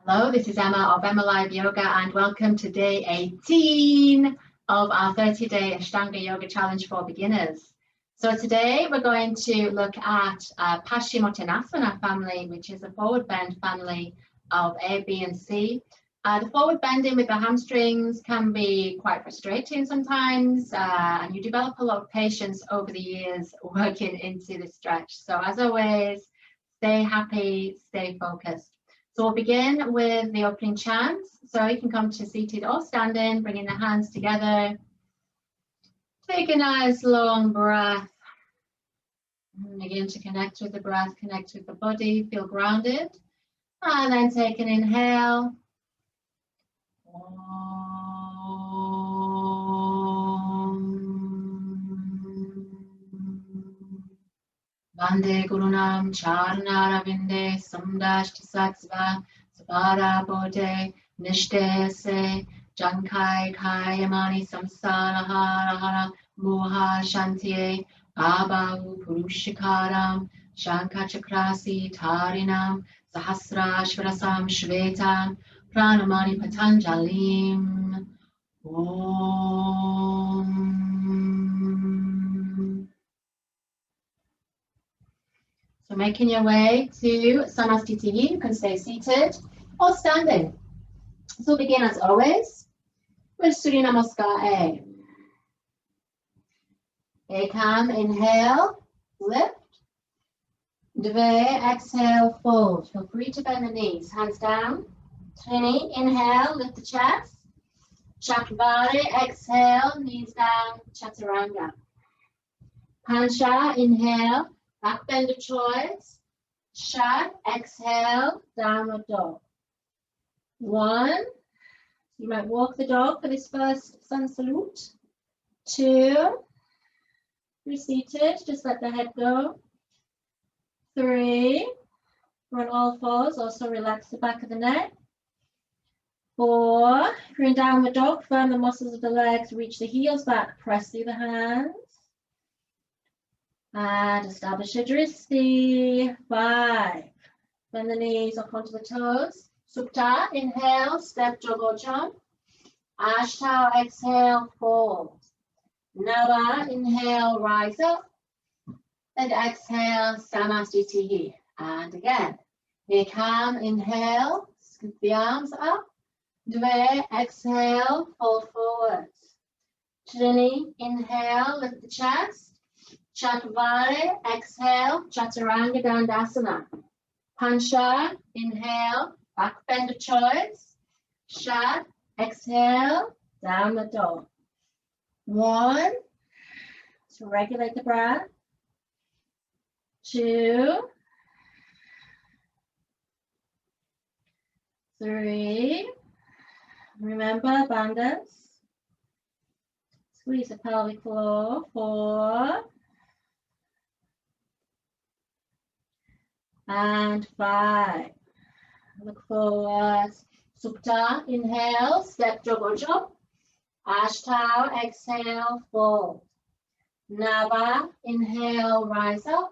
Hello, this is Emma of EmmaLiveYoga and welcome to day 18 of our 30-day Ashtanga Yoga Challenge for beginners. So today we're going to look at Passchimotanasana family, which is a forward bend family of A, B and C. The forward bending with the hamstrings can be quite frustrating sometimes, and you develop a lot of patience over the years working into this stretch. So as always, stay happy, stay focused. So we'll begin with the opening chant. So you can come to seated or standing, bringing the hands together. Take a nice long breath. And begin to connect with the breath, connect with the body, feel grounded. And then take an inhale. Vande Gurunam Charna Ravinde Samdashti Satsva Savara Bodhe Nishte Se Jankai Kayamani Samsara Hara Hara Moha Shantiye Babahu Purushikaram Shankachakrasi Tarinam Sahasrashvarasam Shvetam Pranamani Patanjalim Om. So making your way to Samastitihi, you can stay seated or standing. So we'll begin as always with Surya Namaskar A. Ekam, inhale, lift. Dve, exhale, fold. Feel free to bend the knees, hands down. Trini, inhale, lift the chest. Chakravati, exhale, knees down, Chaturanga. Pansha, inhale. Back bend of choice. Shat, exhale, downward dog. One. You might walk the dog for this first sun salute. Two. Reseated, just let the head go. Three. We're on all fours, also relax the back of the neck. Four. If you're in downward dog, firm the muscles of the legs, reach the heels back, press through the hands. And establish a dristi. 5. Bend the knees up onto the toes. Supta, inhale, step, jog jump. Ashtanga, exhale, fold. Nava, inhale, rise up. And exhale, Samastitihi. And again. Ekam, inhale, scoop the arms up. Dve, exhale, fold forwards. Trini, inhale, lift the chest. Chakravati, exhale, Chaturanga Dandasana. Pansha, inhale, back bend of choice. Shat, exhale, down the dog. 1, to regulate the breath. 2, 3, remember bandhas. Squeeze the pelvic floor. 4, and 5. Look forward. Supta, inhale, step, jog jump. Ashtanga, exhale, fold. Nava, inhale, rise up.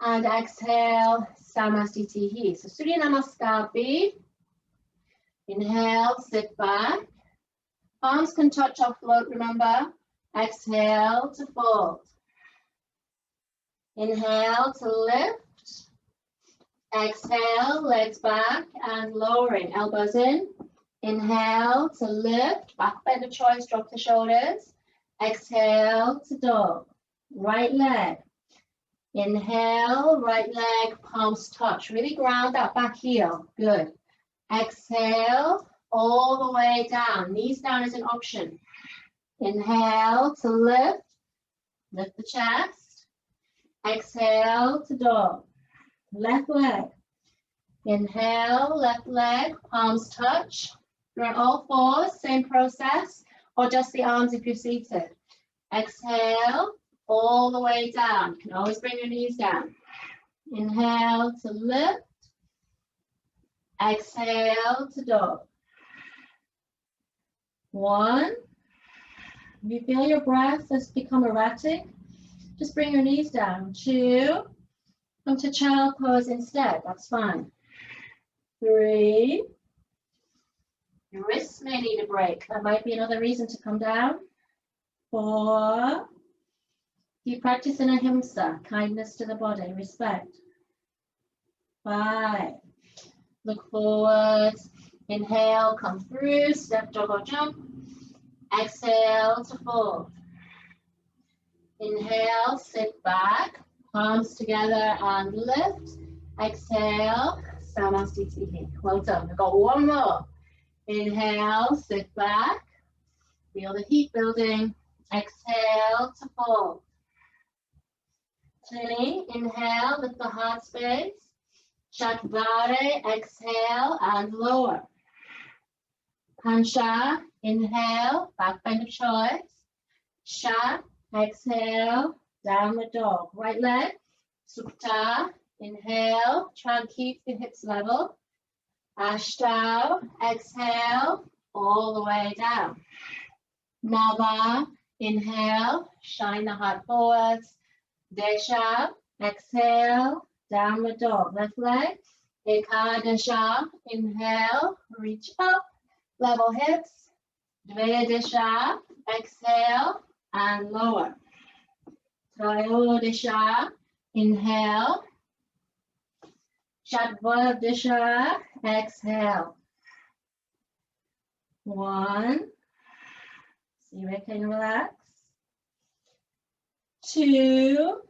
And exhale, Samastitihi. So Surya Namaskar B. Inhale, sit back. Arms can touch or float, remember. Exhale to fold. Inhale to lift. Exhale, legs back and lowering, elbows in. Inhale to lift, back bend of choice, drop the shoulders. Exhale to dog, right leg. Inhale, right leg, palms touch. Really ground that back heel, good. Exhale, all the way down. Knees down is an option. Inhale to lift the chest. Exhale to dog. Left leg. Inhale, left leg, palms touch. You're on all fours, same process, or just the arms if you're seated. Exhale, all the way down. You can always bring your knees down. Inhale to lift. Exhale to dog. 1. If you feel your breath has become erratic, just bring your knees down. 2. Come to child pose instead, that's fine. 3. Your wrists may need a break. That might be another reason to come down. 4. Keep practicing ahimsa, kindness to the body, respect. 5. Look forward. Inhale, come through, step, dog or jump. Exhale to fold. Inhale, sit back, palms together and lift. Exhale, Samasthiti. Well done. We've got one more. Inhale, sit back. Feel the heat building. Exhale to fold. 3. Inhale, lift the heart space. Chatvare, exhale and lower. Pancha, inhale, back bend of choice. Sha, exhale, downward dog. Right leg, Supta, inhale, try and keep the hips level. Ashta, exhale, all the way down. Nava, inhale, shine the heart forwards. Desha, exhale, downward dog. Left leg, Ekadasha, inhale, reach up, level hips. Dvayadisha, exhale, and lower. Trayodisha, inhale. Chatvadisha, exhale. 1. See if I can relax. 2.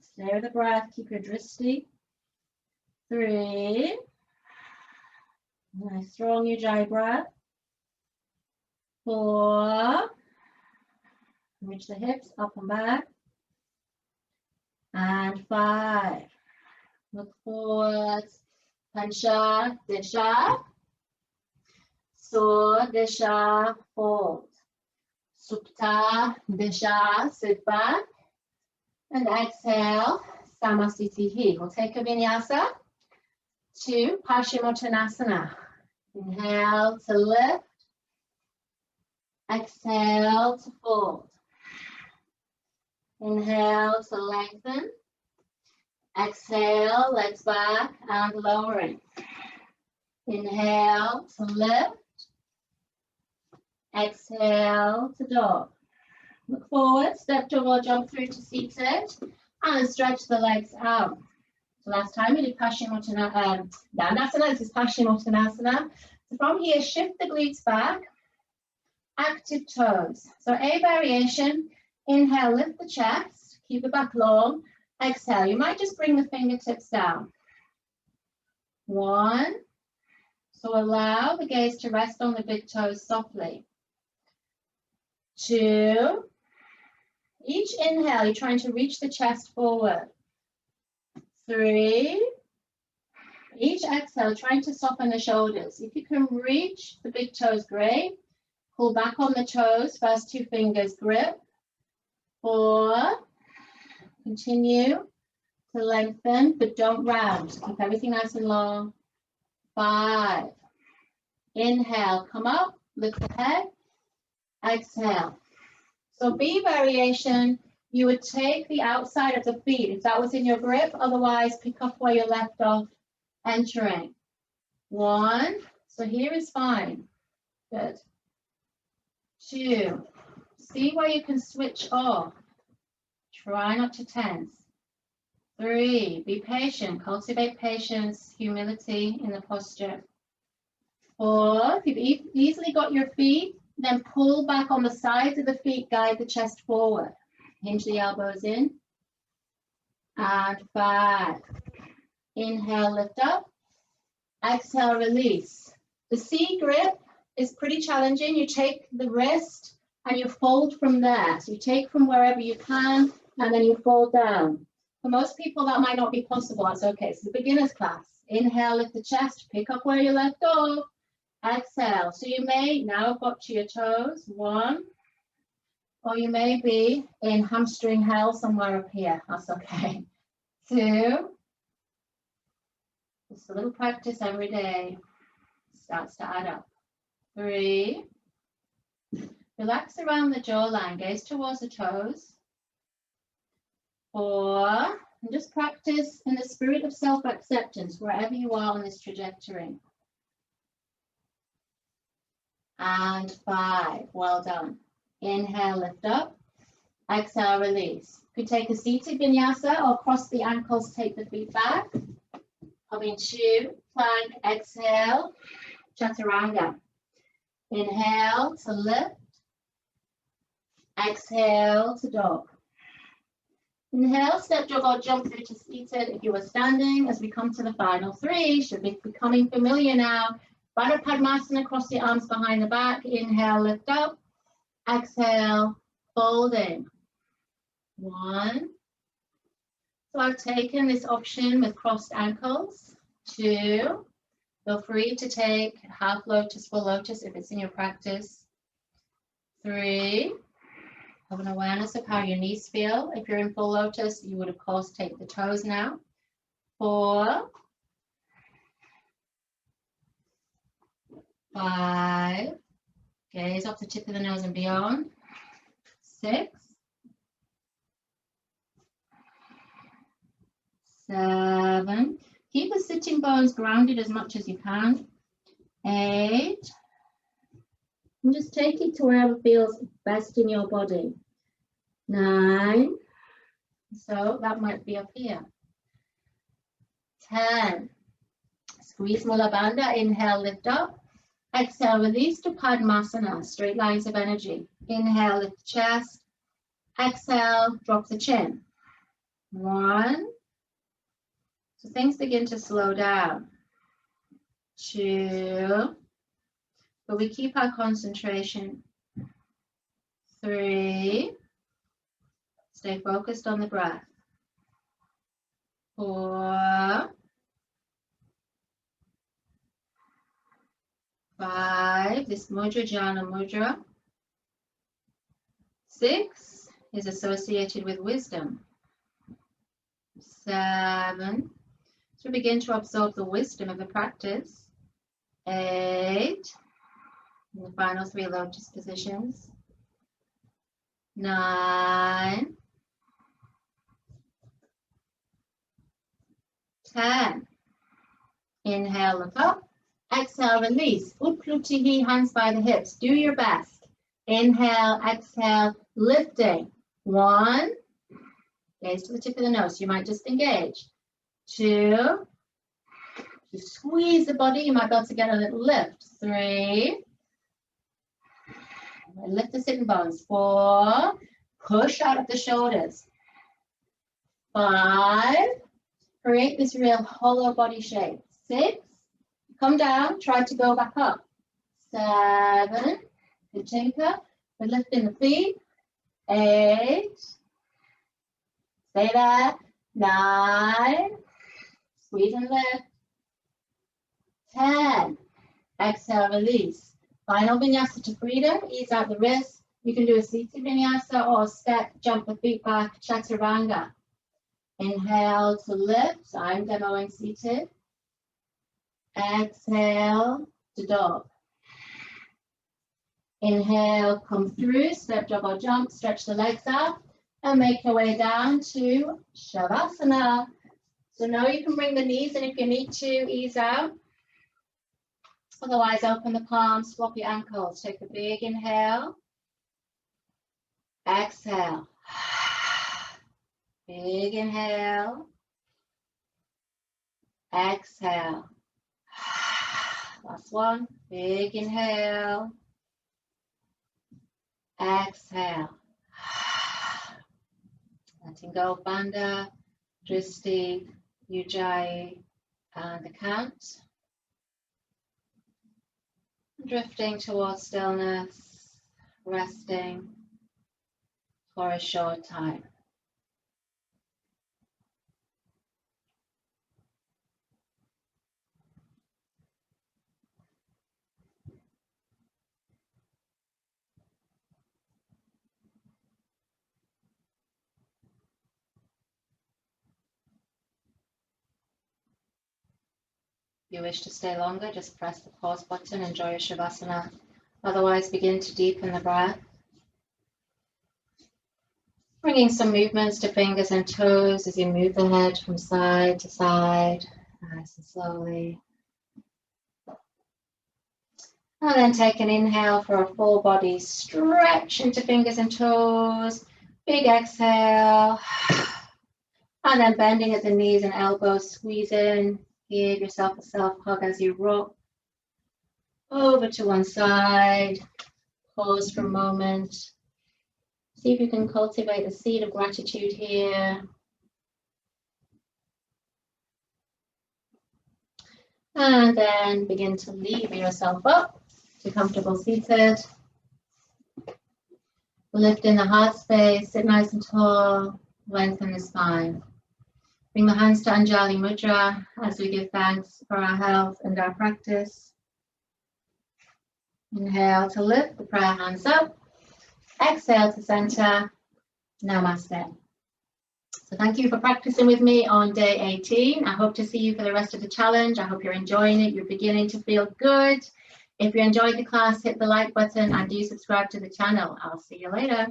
Stay with the breath, keep your drishti. 3. Nice strong ujjayi breath. 4. Reach the hips up and back. And 5. Look forwards. Pancha, disha. So, disha, fold. Supta, disha, sit back. And exhale, Samasthiti. We'll take a vinyasa to Passchimotanasana. Inhale to lift. Exhale to fold. Inhale to lengthen. Exhale, legs back and lowering. Inhale to lift. Exhale to dog. Look forward, step toward, jump through to seated, and stretch the legs out. So last time we did Passchimotanasana, this is Passchimotanasana. So from here, shift the glutes back, active toes. So a variation, inhale, lift the chest, keep the back long. Exhale, you might just bring the fingertips down. 1. So allow the gaze to rest on the big toes softly. 2. Each inhale, you're trying to reach the chest forward. 3. Each exhale, trying to soften the shoulders. If you can reach the big toes, great. Pull back on the toes, first 2 fingers grip. 4. Continue to lengthen, but don't round. Keep everything nice and long. 5. Inhale, come up, lift the head. Exhale. So B variation, you would take the outside of the feet if that was in your grip. Otherwise, pick up where you left off entering. 1. So here is fine. Good. 2. See where you can switch off. Try not to tense. 3. Be patient. Cultivate patience, humility in the posture. 4. If you've easily got your feet, then pull back on the sides of the feet, guide the chest forward. Hinge the elbows in. And 5. Inhale, lift up. Exhale, release. The C grip is pretty challenging. You take the wrist and you fold from there. So you take from wherever you can and then you fold down. For most people, that might not be possible. That's okay. It's a beginner's class. Inhale, lift the chest, pick up where you left off. Exhale. So you may now have got to your toes. 1. Or you may be in hamstring hell somewhere up here. That's okay. 2. Just a little practice every day. Starts to add up. 3. Relax around the jawline. Gaze towards the toes. 4. And just practice in the spirit of self-acceptance wherever you are on this trajectory. And 5, well done. Inhale, lift up. Exhale, release. You could take a seated vinyasa or cross the ankles, take the feet back. Coming to plank, exhale, chaturanga. Inhale to lift. Exhale to dog. Inhale, step dog or jump through to seated. If you were standing, as we come to the final 3, should be becoming familiar now. Baddha Padmasana, cross the arms behind the back. Inhale, lift up. Exhale, folding. 1. So I've taken this option with crossed ankles. 2. Feel free to take half lotus, full lotus if it's in your practice. 3. Have an awareness of how your knees feel. If you're in full lotus, you would of course take the toes now. 4. 5. Gaze off the tip of the nose and beyond. 6. 7. Keep the sitting bones grounded as much as you can. 8. And just take it to wherever feels best in your body. 9. So that might be up here. 10. Squeeze Mula Bandha. Inhale, lift up. Exhale, release to Padmasana, straight lines of energy. Inhale, lift the chest. Exhale, drop the chin. 1. So things begin to slow down. 2. But we keep our concentration. 3. Stay focused on the breath. 4. 5. This mudra, jhana mudra. 6 is associated with wisdom. 7. So begin to absorb the wisdom of the practice. 8. And the final 3 lotus positions. 9. 10. Inhale, look up. Exhale, release. Utplutihi, hands by the hips. Do your best. Inhale, exhale, lifting. 1. Gaze to the tip of the nose. You might just engage. 2. You squeeze the body. You might be able to get a little lift. 3. Lift the sitting bones. 4. Push out of the shoulders. 5. Create this real hollow body shape. 6. Come down. Try to go back up. 7. Good tinker. We're lifting the feet. 8. Stay there. 9. Squeeze and lift. 10. Exhale, release. Final vinyasa to freedom. Ease out the wrists. You can do a seated vinyasa or step, jump the feet back, chaturanga. Inhale to lift. So I'm demoing seated. Exhale to dog. Inhale, come through, step, jog or jump, stretch the legs out and make your way down to Shavasana. So now you can bring the knees in if you need to, ease out. Otherwise, open the palms, swap your ankles. Take a big inhale. Exhale. Big inhale. Exhale. Last one. Big inhale. Exhale. Letting go of Bandha, Dristi, Ujjayi, and the count. Drifting towards stillness, resting for a short time. If you wish to stay longer, just press the pause button, enjoy your Shavasana. Otherwise, begin to deepen the breath. Bringing some movements to fingers and toes as you move the head from side to side, nice and slowly. And then take an inhale for a full body stretch into fingers and toes. Big exhale. And then bending at the knees and elbows, squeeze in. Give yourself a self-hug as you rock over to one side. Pause for a moment. See if you can cultivate a seed of gratitude here. And then begin to lever yourself up to comfortable seated. Lift in the heart space, sit nice and tall, lengthen the spine. Bring the hands to Anjali Mudra as we give thanks for our health and our practice. Inhale to lift the prayer hands up. Exhale to center. Namaste. So thank you for practicing with me on day 18. I hope to see you for the rest of the challenge. I hope you're enjoying it. You're beginning to feel good. If you enjoyed the class, hit the like button and do subscribe to the channel. I'll see you later.